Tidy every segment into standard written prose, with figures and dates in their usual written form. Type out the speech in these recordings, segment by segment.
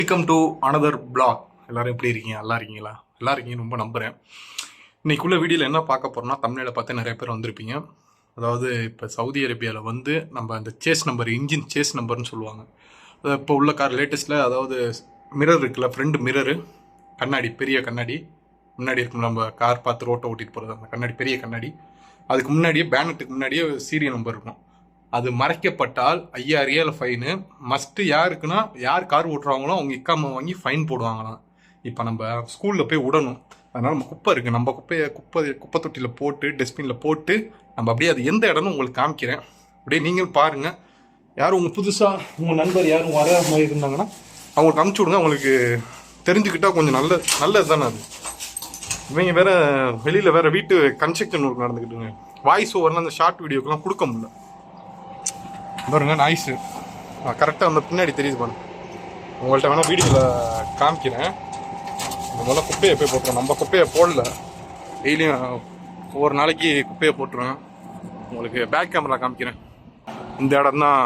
Welcome to another black. எல்லாரும் எப்படி இருக்கீங்க? நல்லா இருக்கீங்களா? நல்லா இருக்கீங்கன்னு ரொம்ப நம்புகிறேன். இன்னைக்குள்ள வீடியோவில் என்ன பார்க்க போகிறோம்னா, தமிழில் பார்த்து நிறைய பேர் வந்திருப்பீங்க. அதாவது இப்போ சவுதி அரேபியாவில் வந்து நம்ம அந்த சேஸ் நம்பர், இன்ஜின் சேஸ் நம்பர்னு சொல்லுவாங்க. இப்போ உள்ள கார் லேட்டஸ்ட்டில், அதாவது மிரர் இருக்குல்ல, ஃப்ரண்ட் மிரரு, கண்ணாடி, பெரிய கண்ணாடி முன்னாடி இருக்கும். நம்ம கார் பார்த்து ரோட்டை ஓட்டிகிட்டு போகிறது அந்த கண்ணாடி, பெரிய கண்ணாடி. அதுக்கு முன்னாடியே பேனட்டுக்கு முன்னாடியே சீரியல் நம்பர் இருக்கும். அது மறைக்கப்பட்டால் 5000 ரியால் ஃபைனு. மஸ்ட்டு யாருக்குன்னா, யார் கார் ஓட்டுறாங்களோ அவங்க இக்காம வாங்கி ஃபைன் போடுவாங்களாம். இப்போ நம்ம ஸ்கூலில் போய் விடணும். அதனால் நம்ம குப்பை இருக்குது, நம்ம குப்பை தொட்டியில் போட்டு, டஸ்ட்பினில் போட்டு, நம்ம அப்படியே அது எந்த இடம்னு உங்களுக்கு காமிக்கிறேன். அப்படியே நீங்களும் பாருங்கள். யாரும் உங்கள் புதுசாக உங்கள் நண்பர் யாரும் வர மாதிரி இருந்தாங்கன்னா அவங்களுக்கு அனுப்பிச்சி விடுங்க. அவங்களுக்கு தெரிஞ்சுக்கிட்டால் கொஞ்சம் நல்லது தானே அது. இவங்க வேறு வெளியில் வேறு வீட்டு கன்ஸ்ட்ரக்ஷன் ஒர்க் நடந்துக்கிட்டுங்க. வாய்ஸ் ஓவரில் அந்த ஷார்ட் வீடியோக்கெலாம் கொடுக்க முடியல. பாருங்க, நாய்ஸு கரெக்டாக அந்த பின்னாடி தெரியுது பாருங்க. உங்கள்கிட்ட வேணால் வீடியோவில் காமிக்கிறேன். இந்த முதல்ல குப்பையை போய் போட்டுருவேன். நம்ம குப்பையை போடல, டெய்லியும் ஒவ்வொரு நாளைக்கு குப்பையை போட்டுருவேன். உங்களுக்கு பேக் கேமரா காமிக்கிறேன். இந்த இடம் தான்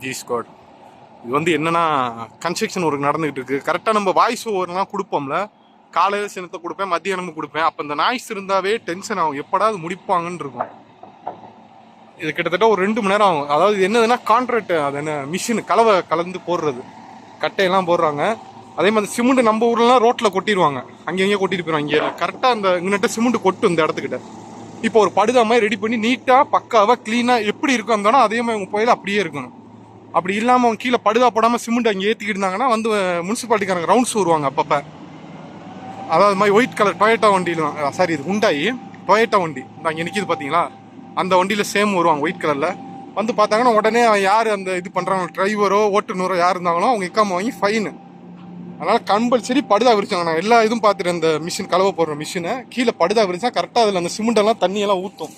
ஜி ஸ்குவாட். இது வந்து என்னென்னா, கன்ஸ்ட்ரக்ஷன் ஒர்க் நடந்துகிட்டு இருக்குது. கரெக்டாக நம்ம வாய்ஸ் ஓவர்லாம் கொடுப்போம்ல, காலையில் சின்னத்தை கொடுப்பேன், மத்தியானமும் கொடுப்பேன். அப்போ இந்த நாய்ஸ் இருந்தாவே டென்ஷன் ஆகும், எப்படா அது முடிப்பாங்கன்னு இருக்கும். இது கிட்டத்தட்ட ஒரு 2 மணி நேரம் ஆகும். அதாவது என்னதுன்னா, கான்ட்ராக்ட், அது என்ன மிஷின் கலவை கலந்து போடுறது, கட்டையெல்லாம் போடுறாங்க. அதே மாதிரி சிமெண்ட் நம்ம ஊர்லாம் ரோட்டில் கொட்டிடுவாங்க, அங்கேயே கொட்டிட்டு போயிடும். இங்கே கரெக்டாக அந்த இங்கிட்ட சிமெண்ட் கொட்டும் இந்த இடத்துக்கிட்ட. இப்போ ஒரு படுதா மாதிரி ரெடி பண்ணி நீட்டாக பக்காவாக க்ளீனாக எப்படி இருக்கும் அந்த அதே மாதிரி உங்கள் கோயில அப்படியே இருக்கணும். அப்படி இல்லாமல் அவங்க கீழே படுதா போடாமல் சிமெண்ட் அங்கே ஏற்றிக்கிட்டு இருந்தாங்கன்னா வந்து முனிசிபாலிட்டிக்காரங்க ரவுண்ட்ஸ் வருவாங்க அப்பப்போ. அதாவது மாதிரி ஒயிட் கலர் டொயேட்டா வண்டியில் தான், சாரி இது ஹுண்டாய் டொயேட்டா வண்டி இந்த அங்கே நிற்கிது பார்த்தீங்களா, அந்த வண்டியில் சேம் வருவாங்க ஒயிட் கலரில். வந்து பார்த்தாங்கன்னா உடனே யார் அந்த இது பண்ணுறாங்க, டிரைவரோ ஓட்டுநரோ யார் இருந்தாங்களோ அவங்க இக்காம வாங்கி ஃபைனு. அதனால் கம்பல்சரி படுதா விரிச்சாங்க. நான் எல்லா இதுவும் பார்த்துட்டு, இந்த மிஷின் கலவை போடுற மிஷினை கீழே படுதா விரிச்சா கரெக்டாக அதில் அந்த சிமெண்டெல்லாம் தண்ணியெல்லாம் ஊற்றும்.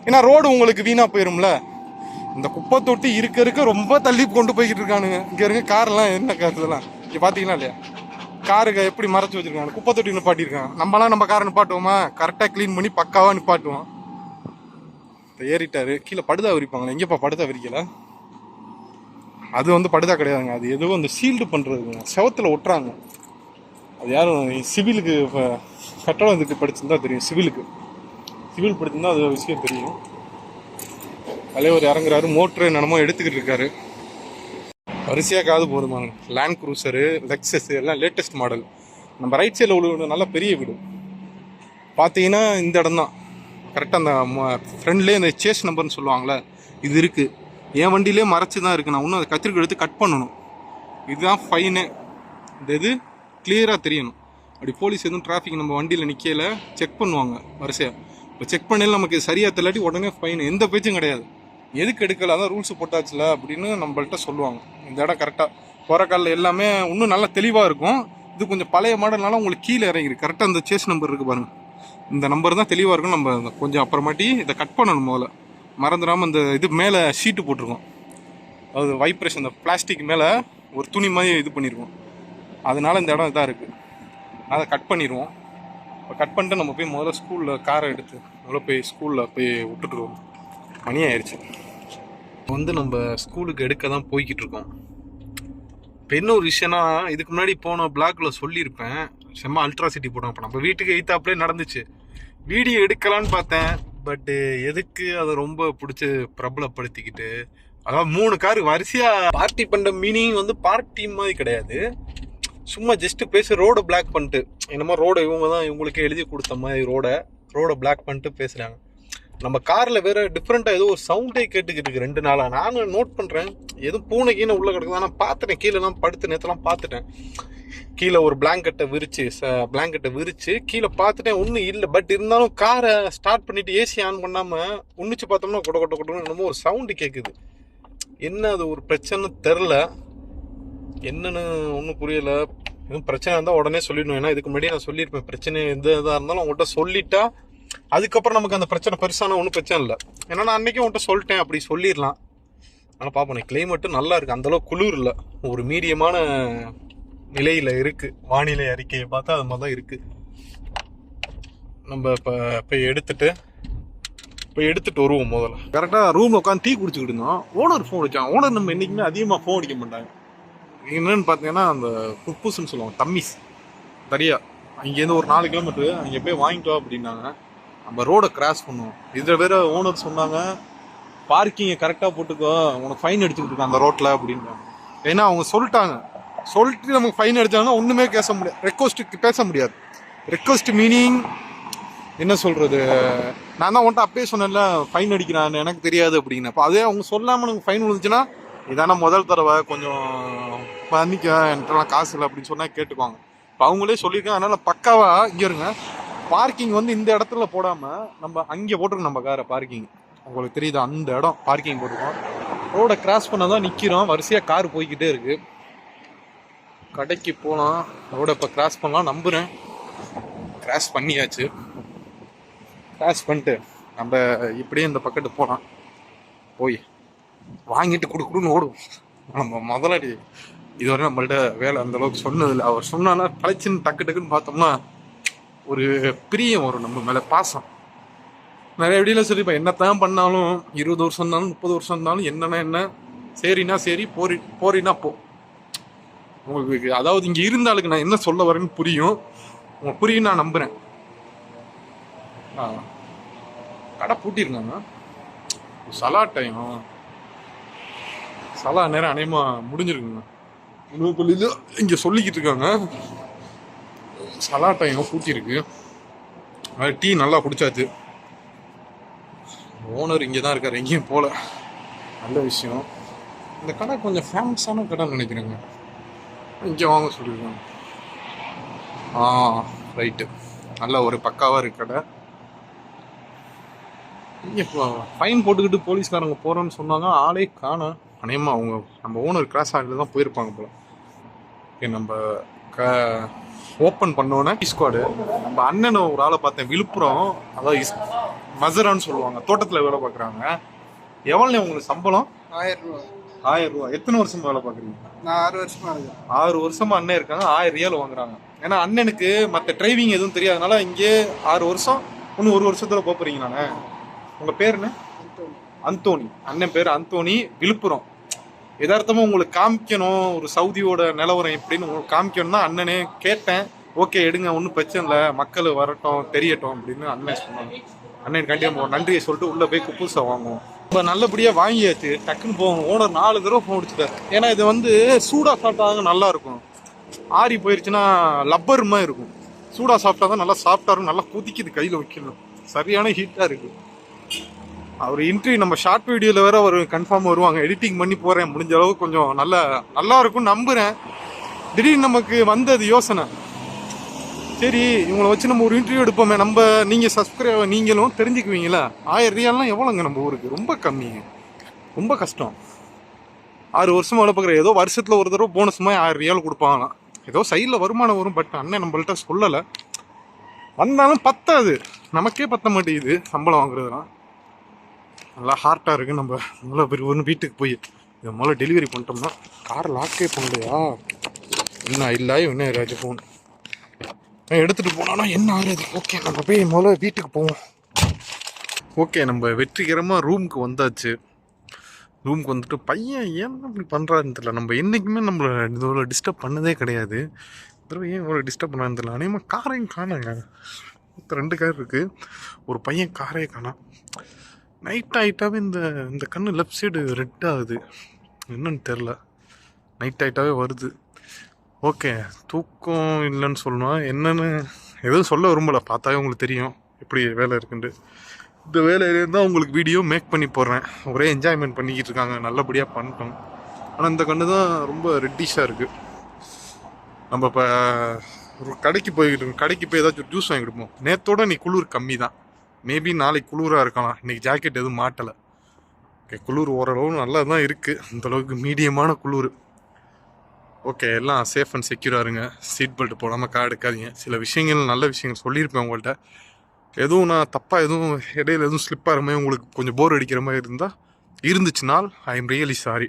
ஏன்னா ரோடு உங்களுக்கு வீணாக போயிரும்ல. இந்த குப்பை தொட்டி இருக்க ரொம்ப தள்ளி கொண்டு போய்கிட்டு இருக்கானுங்க. இங்கே இருக்க காரெல்லாம் என்ன காசுலாம் இங்கே பார்த்தீங்களா இல்லையா, காருக்கு எப்படி மறைச்சி வச்சுருக்காங்க, குப்பை தொட்டி நிப்பாட்டியிருக்காங்க. நம்மளாம் நம்ம காரை நிப்பாட்டுவோமா, கரெக்டாக க்ளீன் பண்ணி பக்காவாக நிப்பாட்டுவோம். ஏறிட்டாரு, கீழே படுதா விரிப்பாங்களே, எங்கேப்பா படுதா விரிக்கல, அது வந்து படுதா கிடையாதுங்க, அது எதுவும் அந்த சீல்டு பண்ணுறதுங்க, செவத்தில் ஒட்டுறாங்க. அது யாரும் சிவிலுக்கு, இப்போ கட்டடம் இதுக்கு படிச்சிருந்தா தெரியும், சிவில் படிச்சிருந்தா அது விஷயம் தெரியும். தலைவர் இறங்குறாரு, மோட்ரு என்னமோ எடுத்துக்கிட்டு இருக்காரு. வரிசையாக காது போதுமாங்க. லேண்ட் க்ரூசரு, லெக்ஸஸ் எல்லாம் லேட்டஸ்ட் மாடல். நம்ம ரைட் சைடில் உள்ள நல்ல பெரிய வீடு பார்த்தீங்கன்னா இந்த இடம் தான். கரெக்டாக அந்த ஃப்ரெண்ட்லேயே அந்த சேஸ் நம்பர்னு சொல்லுவாங்களே, இது இருக்குது. என் வண்டியிலே மறைச்சி தான் இருக்குது. நான் இன்னும் அதை கத்திரிக்கை எடுத்து கட் பண்ணணும். இதுதான் ஃபைனு. இந்த இது கிளியராக தெரியணும். அப்படி போலீஸ் எதுவும் டிராஃபிக் நம்ம வண்டியில் நிற்கல செக் பண்ணுவாங்க வரிசையாக. இப்போ செக் பண்ணல நமக்கு சரியாக தெரியலாட்டி உடனே ஃபைனு, எந்த பேச்சும் கிடையாது. எதுக்கு எடுக்கல, அதான் ரூல்ஸ் போட்டாச்சுல அப்படின்னு நம்மள்கிட்ட சொல்லுவாங்க. இந்த இடம் கரெக்டாக போகிற காலில் எல்லாமே இன்னும் நல்லா தெளிவாக இருக்கும். இது கொஞ்சம் பழைய மாடல்னால உங்களுக்கு கீழே இறங்கிருக்கு. கரெக்டாக அந்த சேஸ் நம்பர் இருக்குது பாருங்கள், இந்த நம்பர் தான் தெளிவாக இருக்கும். நம்ம கொஞ்சம் அப்புறமாட்டி இதை கட் பண்ணணும். முதல்ல மறந்துடாமல் இந்த இது மேலே ஷீட்டு போட்டிருக்கோம், அது வைப்ரேஷன், இந்த பிளாஸ்டிக் மேலே ஒரு துணி மாதிரி இது பண்ணியிருக்கோம். அதனால இந்த இடம் இதாக இருக்குது. அதை கட் பண்ணிடுவோம். இப்போ கட் பண்ணிட்டு நம்ம போய் முதல்ல ஸ்கூலில் காரை எடுத்து முதல்ல போய் ஸ்கூலில் போய் விட்டுட்டுருவோம். மணி ஆயிடுச்சு. வந்து நம்ம ஸ்கூலுக்கு எடுக்க தான் போய்கிட்டு இருக்கோம். இப்போ என்ன ஒரு விஷயம்னா, இதுக்கு முன்னாடி போன பிளாக்ல சொல்லியிருப்பேன், செம்ம அல்ட்ராசிட்டி போட்டோம். இப்போ நம்ம வீட்டுக்கு எய்த்தாப்லேயே நடந்துச்சு. வீடியோ எடுக்கலான்னு பார்த்தேன், பட்டு எதுக்கு அதை ரொம்ப பிடிச்சி பிரபலப்படுத்திக்கிட்டு, அதாவது 3 கார் வரிசையாக பார்ட்டி பண்ணுற மீனிங் வந்து பார்ட்டி மாதிரி கிடையாது. சும்மா ஜஸ்ட்டு பேசி ரோடை பிளாக் பண்ணிட்டு, என்னமோ ரோடை இவங்க தான் இவங்களுக்கே எழுதி கொடுத்த மாதிரி ரோடை பிளாக் பண்ணிட்டு பேசுகிறாங்க. நம்ம காரில் வேறு டிஃப்ரெண்ட்டாக ஏதோ ஒரு சவுண்டே கேட்டுக்கிட்டு இருக்கு 2 நாளாக. நானும் நோட் பண்ணுறேன், எதுவும் பூனைக்கீனை உள்ளே கிடக்குது. நான் பார்த்துட்டேன், கீழேலாம் படுத்து நேற்றுலாம் பார்த்துட்டேன். கீழே ஒரு பிளாங்கெட்டை விரிச்சு கீழே பார்த்துட்டேன், ஒன்றும் இல்லை. பட் இருந்தாலும் காரை ஸ்டார்ட் பண்ணிவிட்டு ஏசி ஆன் பண்ணாமல் உன்னிச்சு பார்த்தோம்னா கொட்டன்னு என்னமோ ஒரு சவுண்டு கேட்குது. என்ன அது ஒரு பிரச்சனை தெரில, என்னன்னு ஒன்றும் புரியலை. எதுவும் பிரச்சனை இருந்தால் உடனே சொல்லிடணும். ஏன்னா இதுக்கு முன்னாடி நான் சொல்லியிருப்பேன், பிரச்சனை எந்த இதாக இருந்தாலும் அவங்கள்ட்ட சொல்லிட்டா அதுக்கப்புறம் நமக்கு அந்த பிரச்சனை பெருசான ஒன்றும் பிரச்சனை இல்லை. ஏன்னா நான் அன்றைக்கே உன்ட்ட சொல்லிட்டேன், அப்படி சொல்லிடலாம். ஆனால் பார்ப்போம், கிளைமேட்டும் நல்லா இருக்குது, அந்தளவுக்கு குளிர் இல்லை, ஒரு மீடியமான நிலையில் இருக்குது. வானிலை அறிக்கையை பார்த்தா அது மாதிரி தான் இருக்குது. நம்ம இப்போ போய் எடுத்துட்டு வருவோம். முதல்ல கரெக்டாக ரூமில் உட்காந்து டீ குடிச்சுக்கிட்டு இருந்தோம். ஓனர் ஃபோன் அடிச்சாங்க. ஓனர் நம்ம என்றைக்குமே அதிகமாக ஃபோன் அடிக்க மாட்டாங்க. என்னன்னு பார்த்தீங்கன்னா அந்த குப்பூஸ்ன்னு சொல்லுவாங்க, தம்மிஸ் தரியா. அங்கேருந்து ஒரு 4 கிலோமீட்டரு, அங்கே போய் வாங்கிட்டு வா அப்படின்னாங்க. நம்ம ரோடை கிராஸ் பண்ணுவோம். இதில் வேற ஓனர் சொன்னாங்க, பார்க்கிங்கை கரெக்டாக போட்டுக்கோ, உனக்கு ஃபைன் அடிச்சுக்கிட்டு இருக்கோம் அந்த ரோட்டில் அப்படின்றாங்க. ஏன்னா அவங்க சொல்லிட்டு நமக்கு ஃபைன் அடிச்சாங்கன்னா ஒன்றுமே பேச முடியாது, ரெக்வஸ்ட்டுக்கு பேச முடியாது. ரெக்வஸ்ட் மீனிங் என்ன சொல்கிறது, நான் தான் உன்ட்ட அப்பயே சொன்னேன்ல ஃபைன் அடிக்கிறான்னு, எனக்கு தெரியாது அப்படின்னு. அப்போ அதே அவங்க சொல்லாமல் எனக்கு ஃபைன் விழுந்துச்சுன்னா, இதான முதல் தடவை கொஞ்சம் பண்ணிக்க, என்கிட்டலாம் காசு இல்லை அப்படின்னு சொன்னால் கேட்டுக்குவாங்க. இப்போ அவங்களே சொல்லியிருக்காங்க. அதனால் பக்காவாக இங்கே இருங்க, பார்க்கிங் வந்து இந்த இடத்துல போடாமல் நம்ம அங்கே போட்டிருக்கோம். நம்ம காரை பார்க்கிங் உங்களுக்கு தெரியுது, அந்த இடம் பார்க்கிங் போட்டிருக்கோம். ரோடை கிராஸ் பண்ண தான் நிற்கிறோம், வரிசையாக கார் போய்கிட்டே இருக்குது. கடைக்கு போகலாம், ரோடை இப்போ கிராஸ் பண்ணலாம் நம்புகிறேன். கிராஸ் பண்ணியாச்சு. கிராஸ் பண்ணிட்டு நம்ம இப்படியே இந்த பக்கத்து போகலாம். போய் வாங்கிட்டு கொடுன்னு ஓடும். நம்ம முதலாளி இதுவரை நம்மள்ட்ட வேலை அந்தளவுக்கு சொன்னதில்லை. அவர் சொன்னான்னா கலைச்சின்னு டக்குன்னு பார்த்தோம்னா ஒரு பிரியம் வரும் நம்ம மேலே, பாசம். நிறைய வீடியோல சொல்லிப்பேன், என்னத்தான் பண்ணாலும் 20 வருஷம் இருந்தாலும் 30 வருஷம் இருந்தாலும் என்னன்னா என்ன, சரின்னா சரி, போறினா போ. உங்களுக்கு அதாவது இங்கே இருந்தாளுக்கு நான் என்ன சொல்ல வரேன்னு புரியும், உங்களுக்கு புரியும் நான் நம்புகிறேன். கடை பூட்டியிருக்காங்க, சலா டைம், சலா நேரம் அநேகமாக முடிஞ்சிருக்குங்க. உணவுப்பள்ளியில் இங்கே சொல்லிக்கிட்டு இருக்காங்க சலா டைம் பூட்டியிருக்கு. டீ நல்லா குடிச்சாச்சு. ஓனர் இங்கே தான் இருக்கார், எங்கேயும் போகல. நல்ல விஷயம். இந்த கடை கொஞ்சம் ஃபேமஸான கடைன்னு நினைக்கிறேங்க, இங்கே வாங்க சொல்லியிருக்காங்க. ரைட்டு, நல்ல ஒரு பக்காவாக இருக்கு கடை. இங்கே ஃபைன் போட்டுக்கிட்டு போலீஸ்காரங்க போகிறோன்னு சொன்னாங்க, ஆளே காணோம். அநேகமாக அவங்க நம்ம ஓனர் கிராஸ் ஆகிட்டு தான் போயிருப்பாங்க போல. ஓகே, நம்ம ஓப்பன் பண்ணோன்னே ஸ்குவாடு நம்ம அண்ணனை ஒரு ஆளை பார்த்தேன், விழுப்புரம், அதாவது மசரான்னு சொல்லுவாங்க, தோட்டத்தில் வேலை பார்க்குறாங்க. எவ்வளோ உங்களுக்கு சம்பளம்? 1000 ரூபா. 1000 ரூபா. எத்தனை வருஷம் வேலை பார்க்குறீங்க? நான் 6 வருஷமா இருக்கேன். 6 வருஷமா அண்ணன் இருக்காங்க, 1000 ரியால் வாங்குறாங்க. ஏன்னா அண்ணனுக்கு மற்ற டிரைவிங் எதுவும் தெரியாதனால இங்கே 6 வருஷம், இன்னும் 1 வருஷத்துல போறீங்க. நானே, உங்க பேர் என்ன? அந்தோனி. அண்ணன் பேர் அந்தோனி, விழுப்புரம். எதார்த்தமா உங்களுக்கு காமிக்கணும் ஒரு சவுதியோட நிலவரம் எப்படின்னு உங்களுக்கு காமிக்கணும் தான் அண்ணனே கேட்டேன். ஓகே எடுங்க, ஒன்றும் பிரச்சனை இல்லை, மக்கள் வரட்டும் தெரியட்டும் அப்படின்னு அண்ணன் சொன்னாங்க. அண்ணன் கண்டிப்பாக நன்றியை சொல்லிட்டு உள்ளே போய் குப்பூசை வாங்குவோம். இப்போ நல்லபடியாக வாங்கியாச்சு, டக்குன்னு போவோம். ஓனர் 4 தடவை ஃபோன் அடிச்சுட்டார். ஏன்னா இது வந்து சூடாக சாப்பிட்டாங்க நல்லா இருக்கும், ஆறி போயிடுச்சுன்னா லப்பர் மாதிரி இருக்கும். சூடாக சாப்பிட்டா தான் நல்லா சாஃப்டாக இருக்கும், நல்லா கொதிக்குது, கையில் வைக்கணும், சரியான ஹீட்டாக இருக்குது. அவர் இன்டர்வியூ நம்ம ஷார்ட் வீடியோவில் வேற ஒரு கன்ஃபார்ம் வருவாங்க, எடிட்டிங் பண்ணி போகிறேன், முடிஞ்ச அளவு கொஞ்சம் நல்லா இருக்கும்னு நம்புகிறேன். திடீர்னு நமக்கு வந்தது யோசனை, சரி இவங்களை வச்சு நம்ம ஒரு இன்டர்வியூ எடுப்போமே, நீங்கள் சப்ஸ்கிரைபர் நீங்களும் தெரிஞ்சுக்குவீங்களா. 1000 ரியால்லாம் எவ்வளோங்க நம்ம ஊருக்கு, ரொம்ப கம்மி, ரொம்ப கஷ்டம். 6 வருஷமா வேலை பார்க்குற, ஏதோ வருஷத்தில் ஒரு தடவை போனஸ் மாதிரி 1000 ரியால் கொடுப்பாங்களாம், ஏதோ சைடில் வருமானம் வரும். பட் அண்ணன் நம்மள்ட்ட சொல்லலை, வந்தாலும் பத்தாது, நமக்கே பத்த மாட்டேங்குது சம்பளம் வாங்குறதுலாம். நல்லா ஹார்ட்டாக இருக்குது. நம்ம நல்லா ஒன்று வீட்டுக்கு போய் இதை முதல்ல டெலிவரி பண்ணிட்டோம்னா. கார் லாக்கே பண்ணலையா, என்ன இல்லை என்ன ஆயிராச்சு ஃபோன் எடுத்துகிட்டு போனானா என்ன ஆகுது. ஓகே, நம்ம போய் முதல்ல வீட்டுக்கு போவோம். ஓகே, நம்ம வெற்றிகரமாக ரூமுக்கு வந்தாச்சு. ரூமுக்கு வந்துட்டு பையன் ஏன் இப்படி பண்ணுறாருன்னு தெரியல. நம்ம என்றைக்குமே நம்மளை இவ்வளோ டிஸ்டர்ப் பண்ணதே கிடையாது, தடவை ஏன் இவ்வளோ டிஸ்டர்ப் பண்ணான்னு தெரியல. அநேகமாக காரையும் காணாங்க, 2 கார் இருக்குது, ஒரு பையன் காரே காணாம். நைட் ஆகிட்டாவே இந்த கண்ணு லெஃப்ட் சைடு ரெட் ஆகுது, என்னன்னு தெரில, நைட் ஆகிட்டாவே வருது. ஓகே, தூக்கம் இல்லைன்னு சொல்லணும், என்னென்னு எதுவும் சொல்ல விரும்பலை, பார்த்தாவே உங்களுக்கு தெரியும் எப்படி வேலை இருக்குன்ட்டு. இந்த வேலையிலேருந்து தான் உங்களுக்கு வீடியோ மேக் பண்ணி போடுறேன். ஒரே என்ஜாய்மெண்ட் பண்ணிக்கிட்டு இருக்காங்க, நல்லபடியாக பண்ணிட்டோம். ஆனால் இந்த கண்ணு தான் ரொம்ப ரெட்டிஷாக இருக்குது. நம்ம இப்போ ஒரு கடைக்கு போய் ஏதாச்சும் ஜூஸ் வாங்கி கொடுப்போம். நேற்றோட நீ குளிர் கம்மி தான், மேபி நாளைக்கு குளிராக இருக்கலாம். இன்றைக்கி ஜாக்கெட் எதுவும் மாட்டலை. ஓகே, குளிர் ஓரளவு நல்லா தான் இருக்குது, அந்தளவுக்கு மீடியமான குளிர். ஓகே, எல்லாம் சேஃப் அண்ட் செக்யூராக இருங்க, சீட் பெல்ட் போடாமல் கார் எடுக்காதீங்க. சில விஷயங்கள் நல்ல விஷயங்கள் சொல்லியிருப்பேன் உங்கள்கிட்ட, எதுவும் நான் தப்பாக எதுவும் இடையில எதுவும் ஸ்லிப்பாகிற மாதிரி உங்களுக்கு கொஞ்சம் போர் அடிக்கிற மாதிரி இருந்துச்சுனால் ஐ எம் ரியலி சாரி.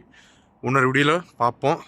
இன்னொரு வீடியோவில் பார்ப்போம்.